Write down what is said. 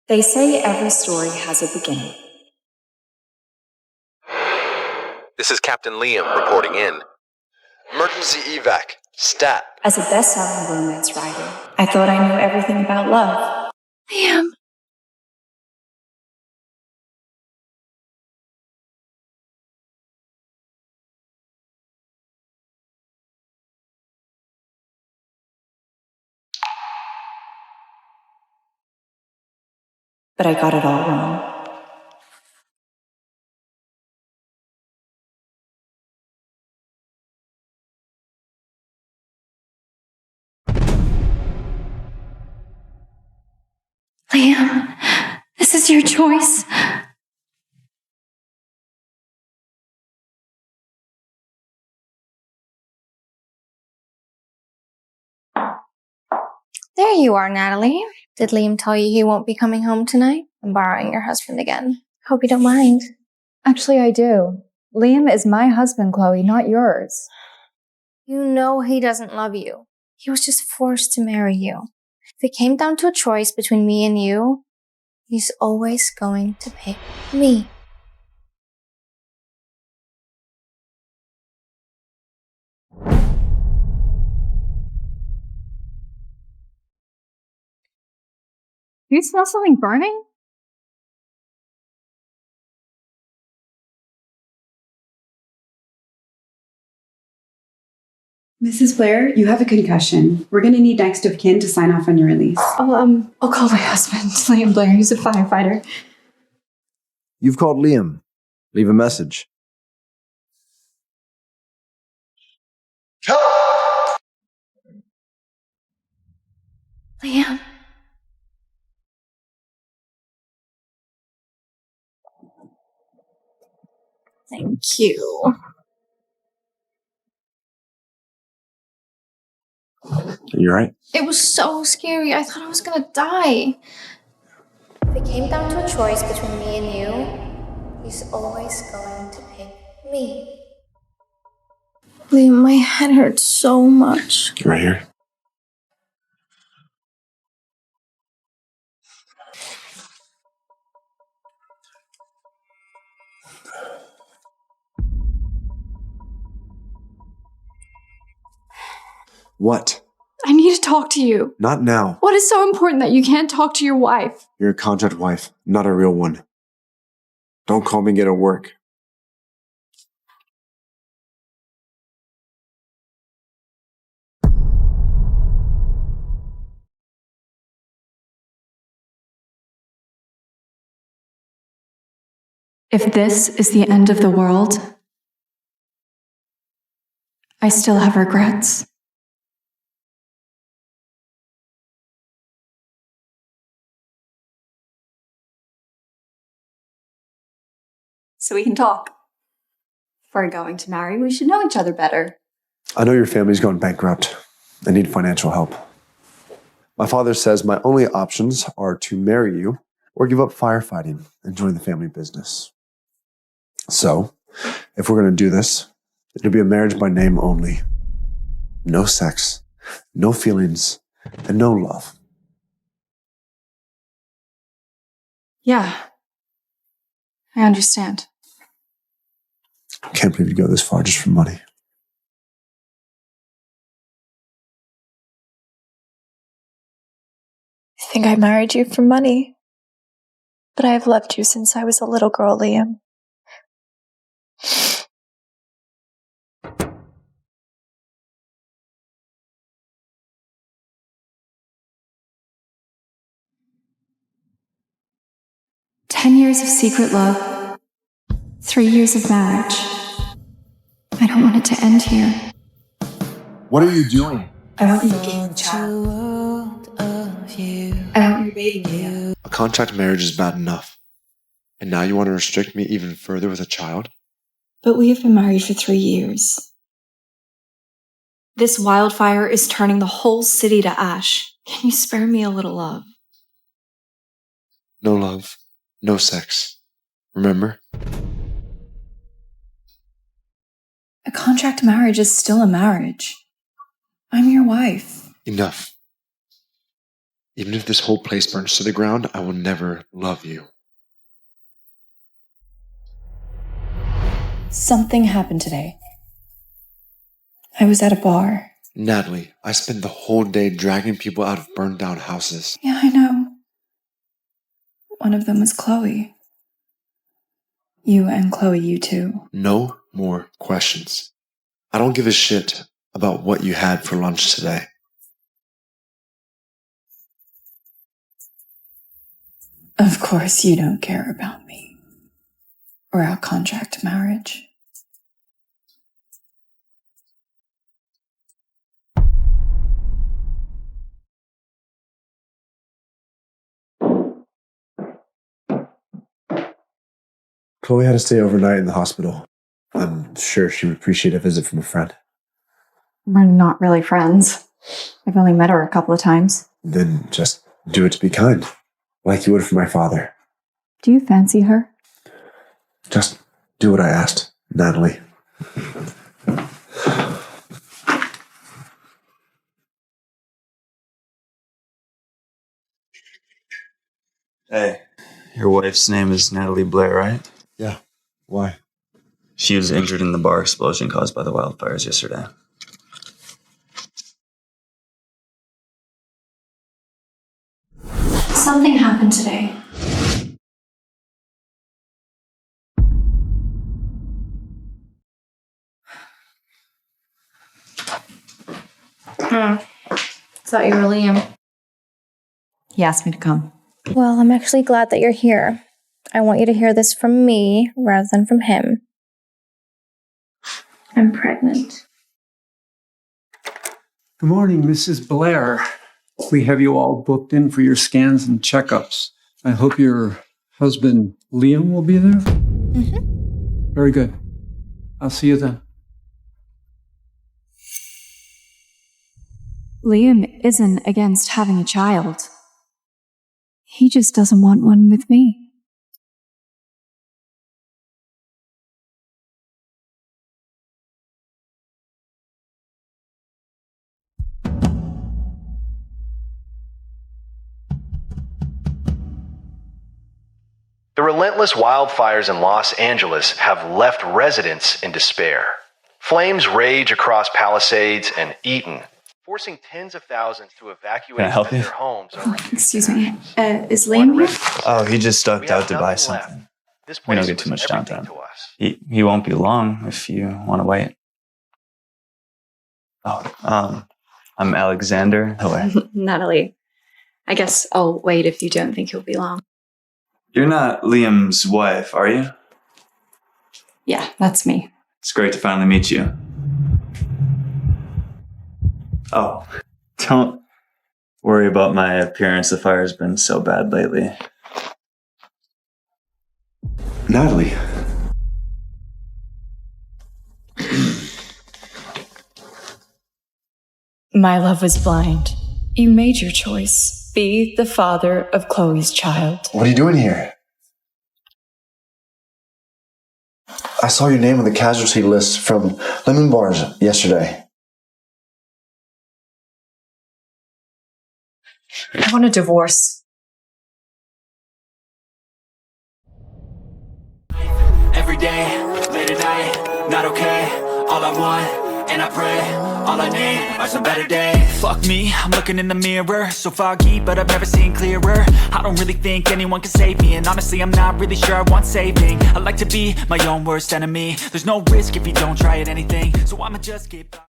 They say every story has a beginning. This is Captain Liam reporting in. Emergency evac. Stat. As a best-selling romance writer, I thought I knew everything about love. Liam. But I got it all wrong. Liam, this is your choice. There you are, Natalie. Did Liam tell you he won't be coming home tonight? I'm borrowing your husband again. Hope you don't mind. Actually, I do. Liam is my husband, Chloe, not yours. You know he doesn't love you. He was just forced to marry you. If it came down to a choice between me and you, he's always going to pick me. Do you smell something burning? Mrs. Blair, you have a concussion. We're going to need next of kin to sign off on your release. I'll call my husband, Liam Blair. He's a firefighter. You've called Liam. Leave a message. Help! Liam. Thank you. You right? It was so scary. I thought I was gonna die. If it came down to a choice between me and you, he's always going to pick me. Liam, my head hurts so much. Right here. What? I need to talk to you. Not now. What is so important that you can't talk to your wife? You're a contract wife, not a real one. Don't call me, get at work. If this is the end of the world, I still have regrets. So we can talk. If we're going to marry, we should know each other better. I know your family's gone bankrupt. I need financial help. My father says my only options are to marry you or give up firefighting and join the family business. So, if we're going to do this, it'll be a marriage by name only. No sex, no feelings, and no love. Yeah, I understand. I can't believe you go this far just for money. I think I married you for money. But I have loved you since I was a little girl, Liam. "10 years of secret love, 3 years of marriage. I don't want it to end here. What are you doing? I want you to gain the child. I want your baby. A contract marriage is bad enough. And now you want to restrict me even further with a child? But we have been married for 3 years. This wildfire is turning the whole city to ash. Can you spare me a little love? No love, no sex. Remember? A contract marriage is still a marriage. I'm your wife. Enough. Even if this whole place burns to the ground, I will never love you. Something happened today. I was at a bar. Natalie, I spent the whole day dragging people out of burned down houses. Yeah, I know. One of them was Chloe. You and Chloe, you too. No more questions. I don't give a shit about what you had for lunch today. Of course you don't care about me. Or our contract marriage. Chloe had to stay overnight in the hospital. I'm sure she would appreciate a visit from a friend. We're not really friends. I've only met her a couple of times. Then just do it to be kind, like you would for my father. Do you fancy her? Just do what I asked, Natalie. Hey, your wife's name is Natalie Blair, right? Yeah. Why? She was injured in the bar explosion caused by the wildfires yesterday. Something happened today. Thought you were Liam. He asked me to come. Well, I'm actually glad that you're here. I want you to hear this from me rather than from him. I'm pregnant. Good morning, Mrs. Blair. We have you all booked in for your scans and checkups. I hope your husband, Liam, will be there? Mm-hmm. Very good. I'll see you then. Liam isn't against having a child. He just doesn't want one with me. The relentless wildfires in Los Angeles have left residents in despair. Flames rage across Palisades and Eaton, forcing tens of thousands to evacuate Can I help you? their homes. Are reduced Excuse me. conditions. Is Liam here? Oh, he just We ducked have out to buy nothing left. something. This We don't place get too was much everything downtime. to us. He won't be long if you want to wait. Oh, I'm Alexander. Hello. Natalie. I guess I'll wait if you don't think he'll be long. You're not Liam's wife, are you? Yeah, that's me. It's great to finally meet you. Oh, don't worry about my appearance. The fire's been so bad lately. Natalie. My love was blind. You made your choice. Be the father of Chloe's child. What are you doing here? I saw your name on the casualty list from Lemon Bars yesterday. I want a divorce. Every day, late at night, not okay. All I want, and I pray, all I need are some better days. Fuck me, I'm looking in the mirror, so foggy, but I've never seen clearer. I don't really think anyone can save me, and honestly, I'm not really sure I want saving. I like to be my own worst enemy. There's no risk if you don't try at anything, so I'ma just keep